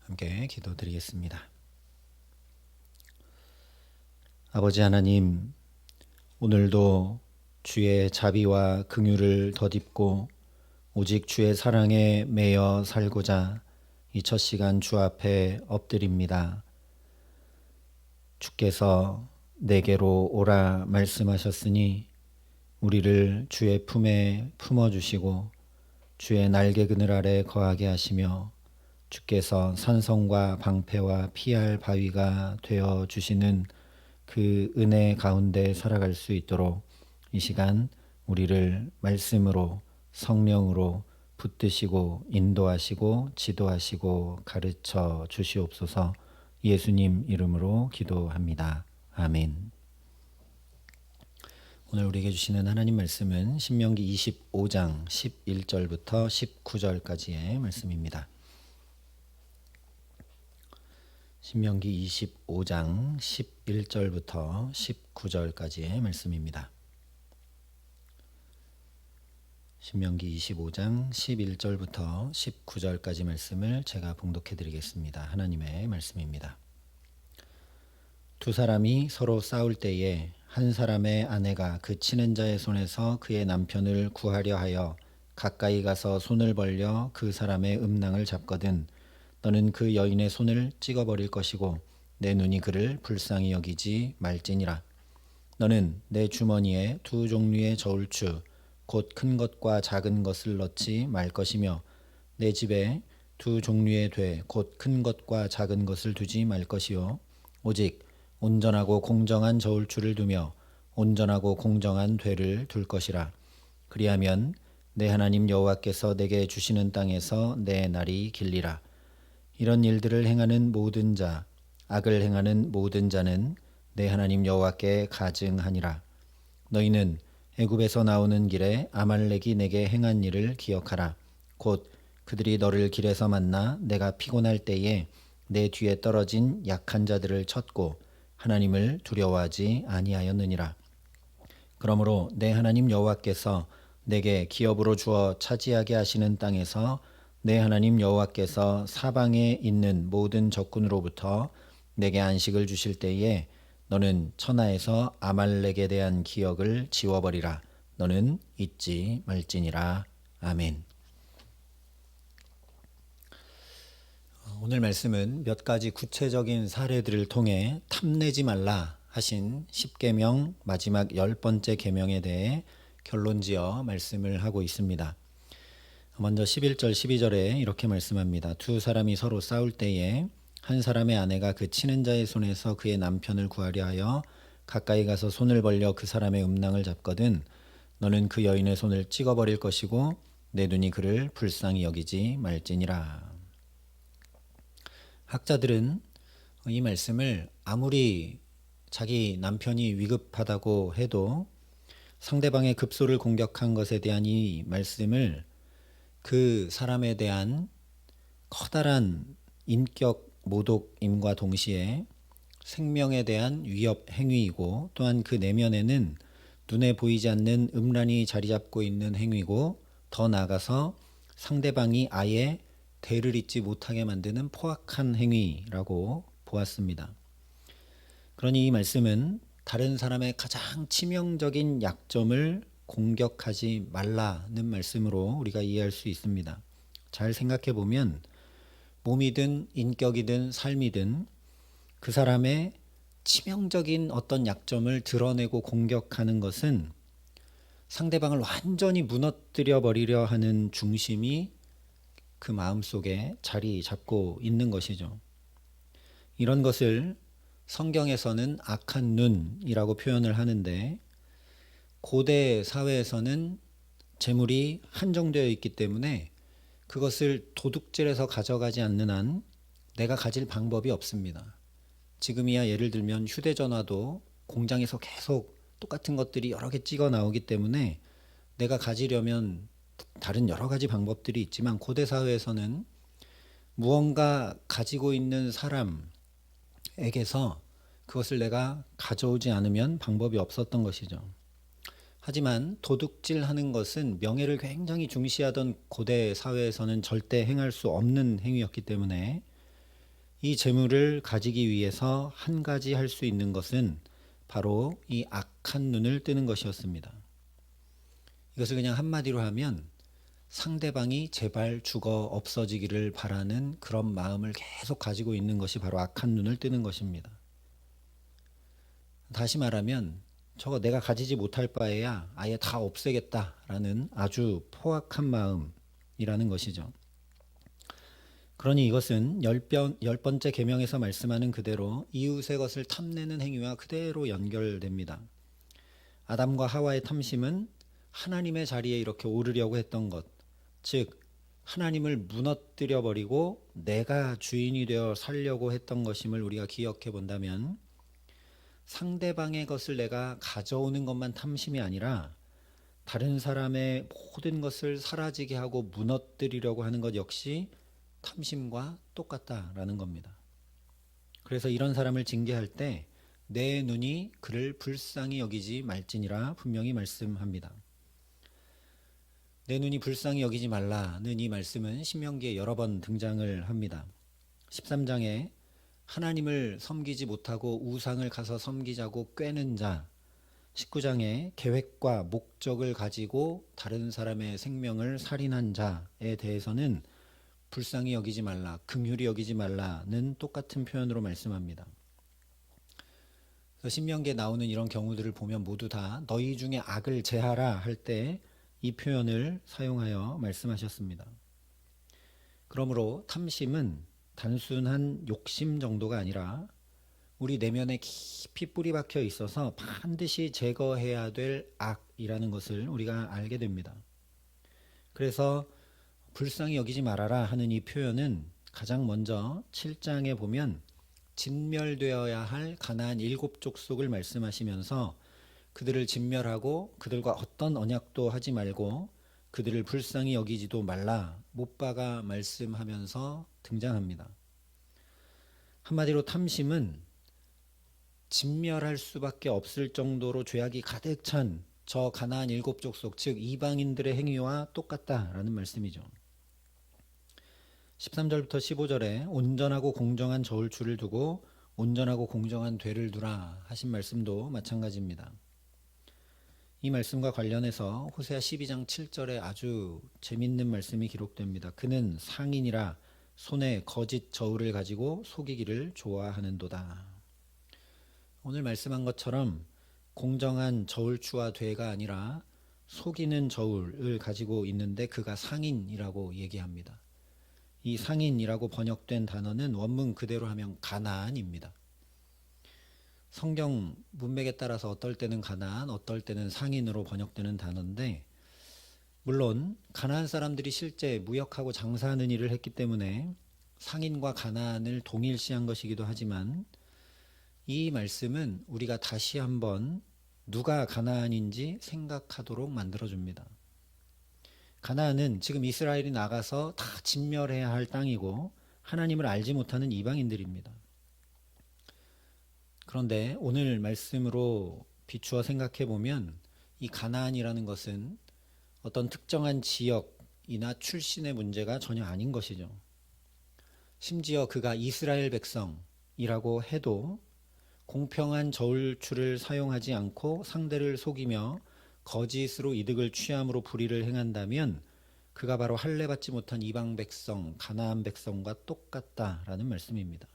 함께 기도드리겠습니다. 아버지 하나님, 오늘도 주의 자비와 긍휼을 덧입고 오직 주의 사랑에 매여 살고자 이 첫 시간 주 앞에 엎드립니다. 주께서 내게로 오라 말씀하셨으니 우리를 주의 품에 품어주시고 주의 날개 그늘 아래 거하게 하시며 주께서 산성과 방패와 피할 바위가 되어 주시는 그 은혜 가운데 살아갈 수 있도록 이 시간 우리를 말씀으로 성령으로 붙드시고 인도하시고 지도하시고 가르쳐 주시옵소서. 예수님 이름으로 기도합니다. 아멘. 오늘 우리에게 주시는 하나님 말씀은 신명기 25장 11절부터 19절까지의 말씀입니다. 신명기 25장 11절부터 19절까지의 말씀입니다. 신명기 25장 11절부터 19절까지 말씀을 제가 봉독해 드리겠습니다. 하나님의 말씀입니다. 두 사람이 서로 싸울 때에 한 사람의 아내가 그 치는 자의 손에서 그의 남편을 구하려 하여 가까이 가서 손을 벌려 그 사람의 음낭을 잡거든 너는 그 여인의 손을 찍어버릴 것이고 내 눈이 그를 불쌍히 여기지 말지니라. 너는 내 주머니에 두 종류의 저울추 곧 큰 것과 작은 것을 넣지 말 것이며 내 집에 두 종류의 돼 곧 큰 것과 작은 것을 두지 말 것이요 오직 온전하고 공정한 저울추를 두며 온전하고 공정한 되를 둘 것이라. 그리하면 내 하나님 여호와께서 내게 주시는 땅에서 내 날이 길리라. 이런 일들을 행하는 모든 자, 악을 행하는 모든 자는 내 하나님 여호와께 가증하니라. 너희는 애굽에서 나오는 길에 아말렉이 내게 행한 일을 기억하라. 곧 그들이 너를 길에서 만나 내가 피곤할 때에 내 뒤에 떨어진 약한 자들을 쳤고 하나님을 두려워하지 아니하였느니라. 그러므로 내 하나님 여호와께서 내게 기업으로 주어 차지하게 하시는 땅에서 내 하나님 여호와께서 사방에 있는 모든 적군으로부터 내게 안식을 주실 때에 너는 천하에서 아말렉에 대한 기억을 지워버리라. 너는 잊지 말지니라. 아멘. 오늘 말씀은 몇 가지 구체적인 사례들을 통해 탐내지 말라 하신 10계명 마지막 10번째 계명에 대해 결론지어 말씀을 하고 있습니다. 먼저 11절 12절에 이렇게 말씀합니다. 두 사람이 서로 싸울 때에 한 사람의 아내가 그 치는 자의 손에서 그의 남편을 구하려 하여 가까이 가서 손을 벌려 그 사람의 음낭을 잡거든 너는 그 여인의 손을 찍어버릴 것이고 내 눈이 그를 불쌍히 여기지 말지니라. 학자들은 이 말씀을 아무리 자기 남편이 위급하다고 해도 상대방의 급소를 공격한 것에 대한 이 말씀을 그 사람에 대한 커다란 인격 모독임과 동시에 생명에 대한 위협 행위이고 또한 그 내면에는 눈에 보이지 않는 음란이 자리 잡고 있는 행위고 더 나아가서 상대방이 아예 대를 잇지 못하게 만드는 포악한 행위라고 보았습니다. 그러니 이 말씀은 다른 사람의 가장 치명적인 약점을 공격하지 말라는 말씀으로 우리가 이해할 수 있습니다. 잘 생각해 보면 몸이든 인격이든 삶이든 그 사람의 치명적인 어떤 약점을 드러내고 공격하는 것은 상대방을 완전히 무너뜨려 버리려 하는 중심이 그 마음속에 자리 잡고 있는 것이죠. 이런 것을 성경에서는 악한 눈이라고 표현을 하는데 고대 사회에서는 재물이 한정되어 있기 때문에 그것을 도둑질해서 가져가지 않는 한 내가 가질 방법이 없습니다. 지금이야 예를 들면 휴대전화도 공장에서 계속 똑같은 것들이 여러 개 찍어 나오기 때문에 내가 가지려면 다른 여러 가지 방법들이 있지만 고대 사회에서는 무언가 가지고 있는 사람에게서 그것을 내가 가져오지 않으면 방법이 없었던 것이죠. 하지만 도둑질하는 것은 명예를 굉장히 중시하던 고대 사회에서는 절대 행할 수 없는 행위였기 때문에 이 재물을 가지기 위해서 한 가지 할 수 있는 것은 바로 이 악한 눈을 뜨는 것이었습니다. 이것을 그냥 한마디로 하면 상대방이 제발 죽어 없어지기를 바라는 그런 마음을 계속 가지고 있는 것이 바로 악한 눈을 뜨는 것입니다. 다시 말하면 저거 내가 가지지 못할 바에야 아예 다 없애겠다라는 아주 포악한 마음이라는 것이죠. 그러니 이것은 열 번째 계명에서 말씀하는 그대로 이웃의 것을 탐내는 행위와 그대로 연결됩니다. 아담과 하와의 탐심은 하나님의 자리에 이렇게 오르려고 했던 것, 즉 하나님을 무너뜨려 버리고 내가 주인이 되어 살려고 했던 것임을 우리가 기억해 본다면, 상대방의 것을 내가 가져오는 것만 탐심이 아니라 다른 사람의 모든 것을 사라지게 하고 무너뜨리려고 하는 것 역시 탐심과 똑같다라는 겁니다. 그래서 이런 사람을 징계할 때 내 눈이 그를 불쌍히 여기지 말지니라 분명히 말씀합니다. 내 눈이 불쌍히 여기지 말라는 이 말씀은 신명기에 여러 번 등장을 합니다. 13장에 하나님을 섬기지 못하고 우상을 가서 섬기자고 꾀는 자, 19장에 계획과 목적을 가지고 다른 사람의 생명을 살인한 자에 대해서는 불쌍히 여기지 말라, 긍휼히 여기지 말라는 똑같은 표현으로 말씀합니다. 그래서 신명기에 나오는 이런 경우들을 보면 모두 다 너희 중에 악을 제하라 할 때 이 표현을 사용하여 말씀하셨습니다. 그러므로 탐심은 단순한 욕심 정도가 아니라 우리 내면에 깊이 뿌리 박혀 있어서 반드시 제거해야 될 악이라는 것을 우리가 알게 됩니다. 그래서 불쌍히 여기지 말아라 하는 이 표현은 가장 먼저 7장에 보면 진멸되어야 할 가나안 7족속을 말씀하시면서 그들을 진멸하고 그들과 어떤 언약도 하지 말고 그들을 불쌍히 여기지도 말라 못 박아 말씀하면서 등장합니다. 한마디로 탐심은 진멸할 수밖에 없을 정도로 죄악이 가득 찬 저 가나안 7족속, 즉 이방인들의 행위와 똑같다라는 말씀이죠. 13절부터 15절에 온전하고 공정한 저울추를 두고 온전하고 공정한 되를 두라 하신 말씀도 마찬가지입니다. 이 말씀과 관련해서 호세아 12장 7절에 아주 재밌는 말씀이 기록됩니다. 그는 상인이라 손에 거짓 저울을 가지고 속이기를 좋아하는도다. 오늘 말씀한 것처럼 공정한 저울추와 되가 아니라 속이는 저울을 가지고 있는데 그가 상인이라고 얘기합니다. 이 상인이라고 번역된 단어는 원문 그대로 하면 가나안입니다. 성경 문맥에 따라서 어떨 때는 가나안, 어떨 때는 상인으로 번역되는 단어인데, 물론 가나안 사람들이 실제 무역하고 장사하는 일을 했기 때문에 상인과 가나안을 동일시한 것이기도 하지만 이 말씀은 우리가 다시 한번 누가 가나안인지 생각하도록 만들어줍니다. 가나안은 지금 이스라엘이 나가서 다 진멸해야 할 땅이고 하나님을 알지 못하는 이방인들입니다. 그런데 오늘 말씀으로 비추어 생각해 보면 이 가나안이라는 것은 어떤 특정한 지역이나 출신의 문제가 전혀 아닌 것이죠. 심지어 그가 이스라엘 백성이라고 해도 공평한 저울추를 사용하지 않고 상대를 속이며 거짓으로 이득을 취함으로 불의를 행한다면 그가 바로 할례 받지 못한 이방 백성, 가나안 백성과 똑같다라는 말씀입니다.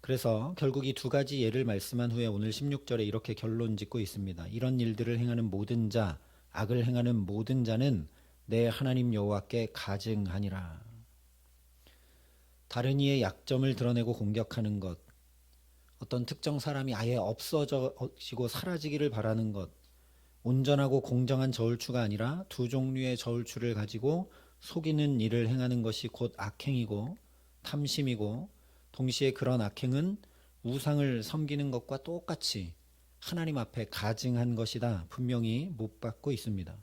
그래서 결국 이 두 가지 예를 말씀한 후에 오늘 16절에 이렇게 결론 짓고 있습니다. 이런 일들을 행하는 모든 자, 악을 행하는 모든 자는 내 하나님 여호와께 가증하니라. 다른 이의 약점을 드러내고 공격하는 것, 어떤 특정 사람이 아예 없어지고 사라지기를 바라는 것, 온전하고 공정한 저울추가 아니라 두 종류의 저울추를 가지고 속이는 일을 행하는 것이 곧 악행이고 탐심이고, 동시에 그런 악행은 우상을 섬기는 것과 똑같이 하나님 앞에 가증한 것이다 분명히 못 받고 있습니다.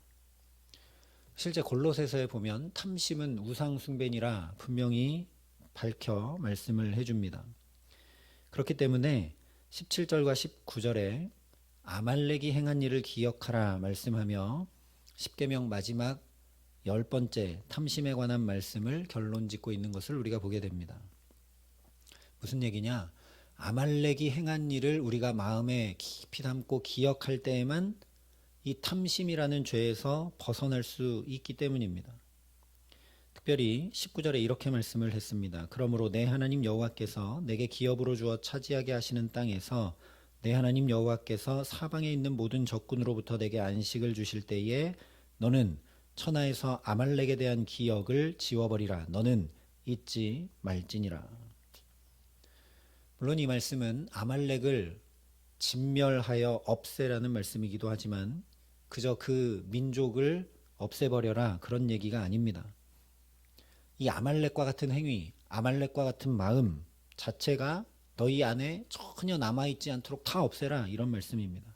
실제 골로새서에 보면 탐심은 우상 숭배니라 분명히 밝혀 말씀을 해줍니다. 그렇기 때문에 17절과 19절에 아말렉이 행한 일을 기억하라 말씀하며 10계명 마지막 10번째 탐심에 관한 말씀을 결론 짓고 있는 것을 우리가 보게 됩니다. 무슨 얘기냐? 아말렉이 행한 일을 우리가 마음에 깊이 담고 기억할 때에만 이 탐심이라는 죄에서 벗어날 수 있기 때문입니다. 특별히 19절에 이렇게 말씀을 했습니다. 그러므로 내 하나님 여호와께서 내게 기업으로 주어 차지하게 하시는 땅에서 내 하나님 여호와께서 사방에 있는 모든 적군으로부터 내게 안식을 주실 때에 너는 천하에서 아말렉에 대한 기억을 지워버리라. 너는 잊지 말지니라. 물론 이 말씀은 아말렉을 진멸하여 없애라는 말씀이기도 하지만 그저 그 민족을 없애버려라 그런 얘기가 아닙니다. 이 아말렉과 같은 행위, 아말렉과 같은 마음 자체가 너희 안에 전혀 남아있지 않도록 다 없애라 이런 말씀입니다.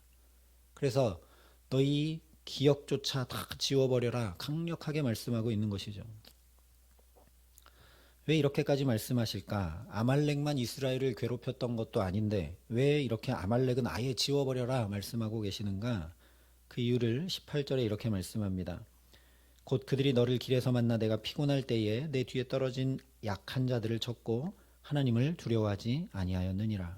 그래서 너희 기억조차 다 지워버려라 강력하게 말씀하고 있는 것이죠. 왜 이렇게까지 말씀하실까? 아말렉만 이스라엘을 괴롭혔던 것도 아닌데 왜 이렇게 아말렉은 아예 지워버려라 말씀하고 계시는가? 그 이유를 18절에 이렇게 말씀합니다. 곧 그들이 너를 길에서 만나 내가 피곤할 때에 내 뒤에 떨어진 약한 자들을 쳤고 하나님을 두려워하지 아니하였느니라.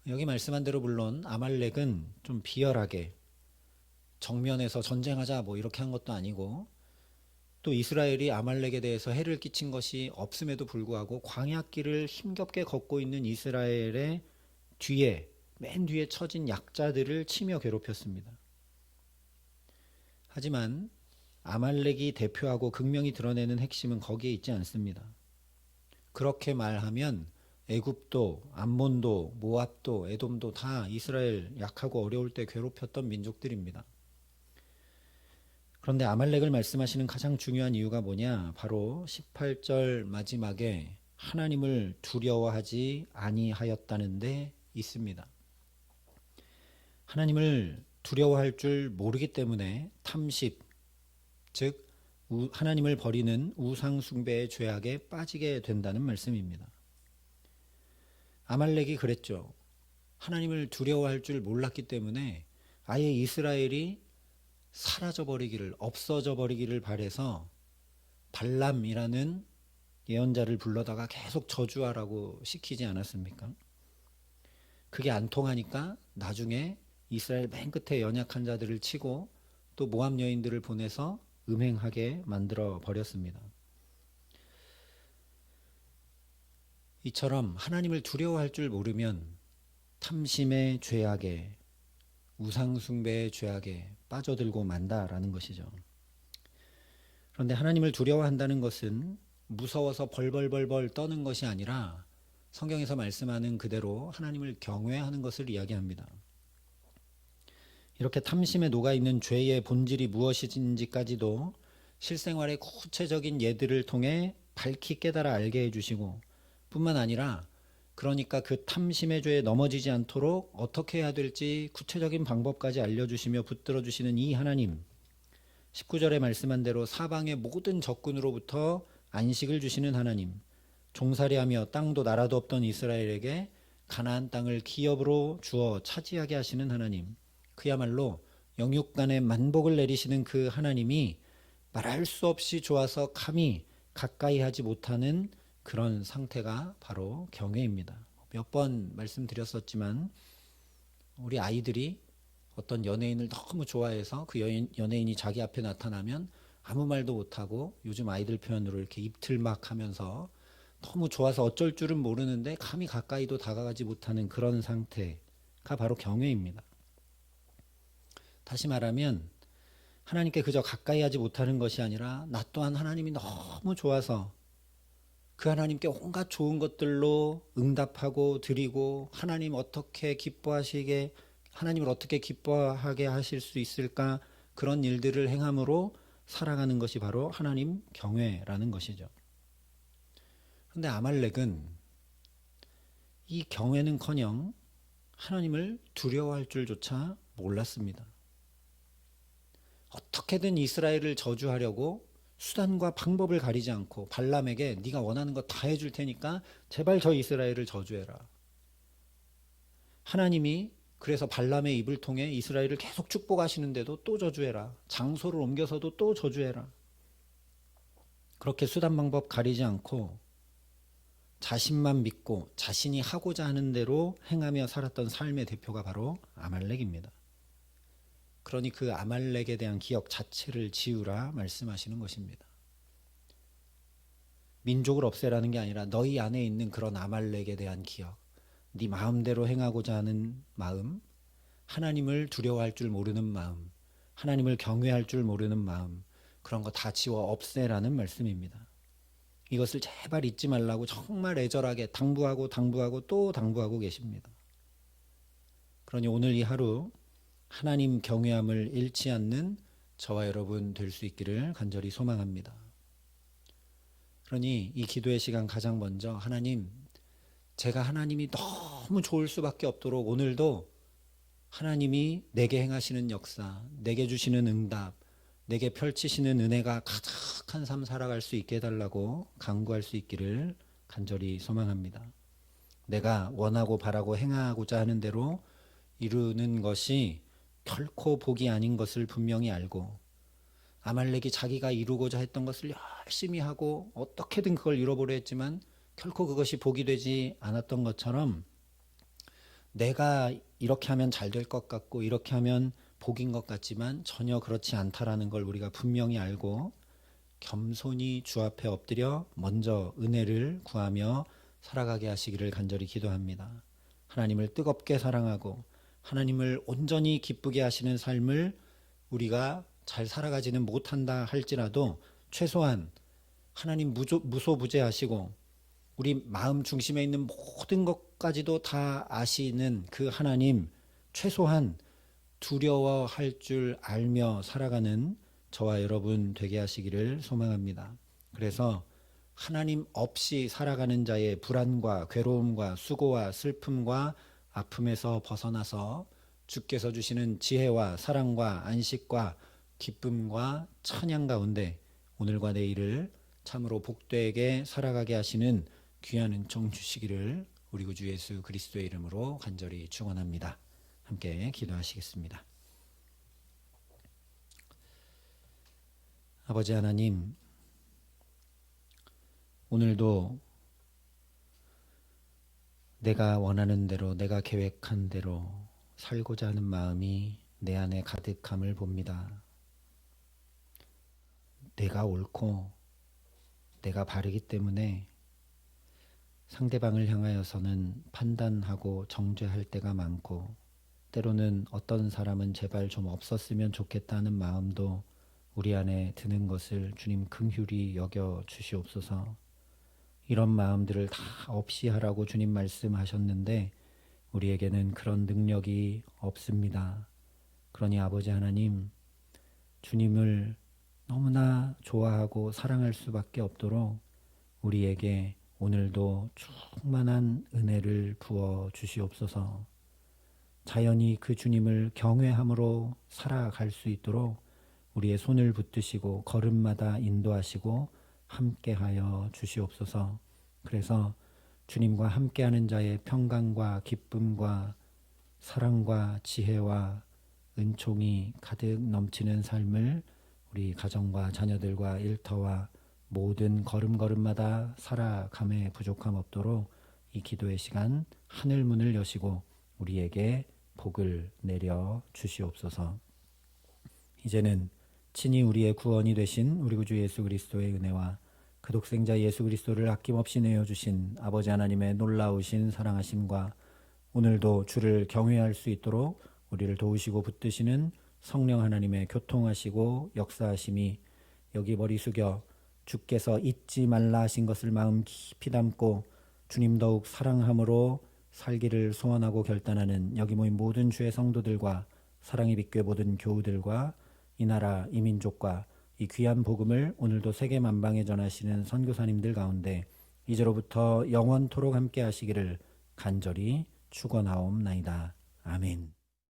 여기 말씀한 대로 물론 아말렉은 좀 비열하게 정면에서 전쟁하자 뭐 이렇게 한 것도 아니고 또 이스라엘이 아말렉에 대해서 해를 끼친 것이 없음에도 불구하고 광야길을 힘겹게 걷고 있는 이스라엘의 뒤에 맨 뒤에 처진 약자들을 치며 괴롭혔습니다. 하지만 아말렉이 대표하고 극명히 드러내는 핵심은 거기에 있지 않습니다. 그렇게 말하면 애굽도, 암몬도, 모압도, 에돔도 다 이스라엘 약하고 어려울 때 괴롭혔던 민족들입니다. 그런데 아말렉을 말씀하시는 가장 중요한 이유가 뭐냐? 바로 18절 마지막에 하나님을 두려워하지 아니하였다는 데 있습니다. 하나님을 두려워할 줄 모르기 때문에 탐십, 즉 하나님을 버리는 우상 숭배의 죄악에 빠지게 된다는 말씀입니다. 아말렉이 그랬죠. 하나님을 두려워할 줄 몰랐기 때문에 아예 이스라엘이 사라져버리기를, 없어져버리기를 바라서 발람이라는 예언자를 불러다가 계속 저주하라고 시키지 않았습니까? 그게 안 통하니까 나중에 이스라엘 맨 끝에 연약한 자들을 치고 또 모압 여인들을 보내서 음행하게 만들어 버렸습니다. 이처럼 하나님을 두려워할 줄 모르면 탐심의 죄악에 우상숭배의 죄악에 빠져들고 만다라는 것이죠. 그런데 하나님을 두려워한다는 것은 무서워서 벌벌벌벌 떠는 것이 아니라 성경에서 말씀하는 그대로 하나님을 경외하는 것을 이야기합니다. 이렇게 탐심에 녹아있는 죄의 본질이 무엇인지까지도 실생활의 구체적인 예들을 통해 밝히 깨달아 알게 해주시고 뿐만 아니라 그러니까 그 탐심의 죄에 넘어지지 않도록 어떻게 해야 될지 구체적인 방법까지 알려주시며 붙들어 주시는 이 하나님, 19절에 말씀한 대로 사방의 모든 적군으로부터 안식을 주시는 하나님, 종살이하며 땅도 나라도 없던 이스라엘에게 가나안 땅을 기업으로 주어 차지하게 하시는 하나님, 그야말로 영육간의 만복을 내리시는 그 하나님이 말할 수 없이 좋아서 감히 가까이 하지 못하는 그런 상태가 바로 경외입니다. 몇 번 말씀드렸었지만 우리 아이들이 어떤 연예인을 너무 좋아해서 그 연예인이 자기 앞에 나타나면 아무 말도 못하고 요즘 아이들 표현으로 이렇게 입틀막 하면서 너무 좋아서 어쩔 줄은 모르는데 감히 가까이도 다가가지 못하는 그런 상태가 바로 경외입니다. 다시 말하면 하나님께 그저 가까이 하지 못하는 것이 아니라 나 또한 하나님이 너무 좋아서 그 하나님께 온갖 좋은 것들로 응답하고 드리고 하나님 어떻게 기뻐하시게 하나님을 어떻게 기뻐하게 하실 수 있을까 그런 일들을 행함으로 살아가는 것이 바로 하나님 경외라는 것이죠. 그런데 아말렉은 이 경외는커녕 하나님을 두려워할 줄조차 몰랐습니다. 어떻게든 이스라엘을 저주하려고 수단과 방법을 가리지 않고 발람에게 네가 원하는 거 다 해줄 테니까 제발 저 이스라엘을 저주해라. 하나님이 그래서 발람의 입을 통해 이스라엘을 계속 축복하시는데도 또 저주해라. 장소를 옮겨서도 또 저주해라. 그렇게 수단 방법 가리지 않고 자신만 믿고 자신이 하고자 하는 대로 행하며 살았던 삶의 대표가 바로 아말렉입니다. 그러니 그 아말렉에 대한 기억 자체를 지우라 말씀하시는 것입니다. 민족을 없애라는 게 아니라 너희 안에 있는 그런 아말렉에 대한 기억, 네 마음대로 행하고자 하는 마음, 하나님을 두려워할 줄 모르는 마음, 하나님을 경외할 줄 모르는 마음, 그런 거 다 지워 없애라는 말씀입니다. 이것을 제발 잊지 말라고 정말 애절하게 당부하고 또 당부하고 계십니다. 그러니 오늘 이 하루 하나님 경외함을 잃지 않는 저와 여러분 될 수 있기를 간절히 소망합니다. 그러니 이 기도의 시간 가장 먼저 하나님, 제가 하나님이 너무 좋을 수밖에 없도록 오늘도 하나님이 내게 행하시는 역사, 내게 주시는 응답, 내게 펼치시는 은혜가 가득한 삶 살아갈 수 있게 해달라고 간구할 수 있기를 간절히 소망합니다. 내가 원하고 바라고 행하고자 하는 대로 이루는 것이 결코 복이 아닌 것을 분명히 알고, 아말렉이 자기가 이루고자 했던 것을 열심히 하고 어떻게든 그걸 이뤄보려 했지만 결코 그것이 복이 되지 않았던 것처럼, 내가 이렇게 하면 잘 될 것 같고 이렇게 하면 복인 것 같지만 전혀 그렇지 않다라는 걸 우리가 분명히 알고 겸손히 주 앞에 엎드려 먼저 은혜를 구하며 살아가게 하시기를 간절히 기도합니다. 하나님을 뜨겁게 사랑하고 하나님을 온전히 기쁘게 하시는 삶을 우리가 잘 살아가지는 못한다 할지라도 최소한 하나님 무소부재하시고 우리 마음 중심에 있는 모든 것까지도 다 아시는 그 하나님, 최소한 두려워할 줄 알며 살아가는 저와 여러분 되게 하시기를 소망합니다. 그래서 하나님 없이 살아가는 자의 불안과 괴로움과 수고와 슬픔과 아픔에서 벗어나서 주께서 주시는 지혜와 사랑과 안식과 기쁨과 찬양 가운데 오늘과 내일을 참으로 복되게 살아가게 하시는 귀한 은총 주시기를 우리 구주 예수 그리스도의 이름으로 간절히 축원합니다. 함께 기도하시겠습니다. 아버지 하나님, 오늘도 내가 원하는 대로, 내가 계획한 대로 살고자 하는 마음이 내 안에 가득함을 봅니다. 내가 옳고 내가 바르기 때문에 상대방을 향하여서는 판단하고 정죄할 때가 많고, 때로는 어떤 사람은 제발 좀 없었으면 좋겠다는 마음도 우리 안에 드는 것을 주님 긍휼히 여겨 주시옵소서. 이런 마음들을 다 없이 하라고 주님 말씀하셨는데 우리에게는 그런 능력이 없습니다. 그러니 아버지 하나님, 주님을 너무나 좋아하고 사랑할 수밖에 없도록 우리에게 오늘도 충만한 은혜를 부어 주시옵소서. 자연히 그 주님을 경외함으로 살아갈 수 있도록 우리의 손을 붙드시고 걸음마다 인도하시고 함께하여 주시옵소서. 그래서 주님과 함께하는 자의 평강과 기쁨과 사랑과 지혜와 은총이 가득 넘치는 삶을 우리 가정과 자녀들과 일터와 모든 걸음걸음마다 살아감에 부족함 없도록 이 기도의 시간 하늘 문을 여시고 우리에게 복을 내려 주시옵소서. 이제는 친히 우리의 구원이 되신 우리 구주 예수 그리스도의 은혜와 그 독생자 예수 그리스도를 아낌없이 내어주신 아버지 하나님의 놀라우신 사랑하심과 오늘도 주를 경외할 수 있도록 우리를 도우시고 붙드시는 성령 하나님의 교통하시고 역사하심이 여기 머리 숙여 주께서 잊지 말라 하신 것을 마음 깊이 담고 주님 더욱 사랑함으로 살기를 소원하고 결단하는 여기 모인 모든 주의 성도들과 사랑의 빛교회 모든 교우들과 이 나라 이 민족과 이 귀한 복음을 오늘도 세계 만방에 전하시는 선교사님들 가운데 이제로부터 영원토록 함께 하시기를 간절히 축원하옵나이다. 아멘.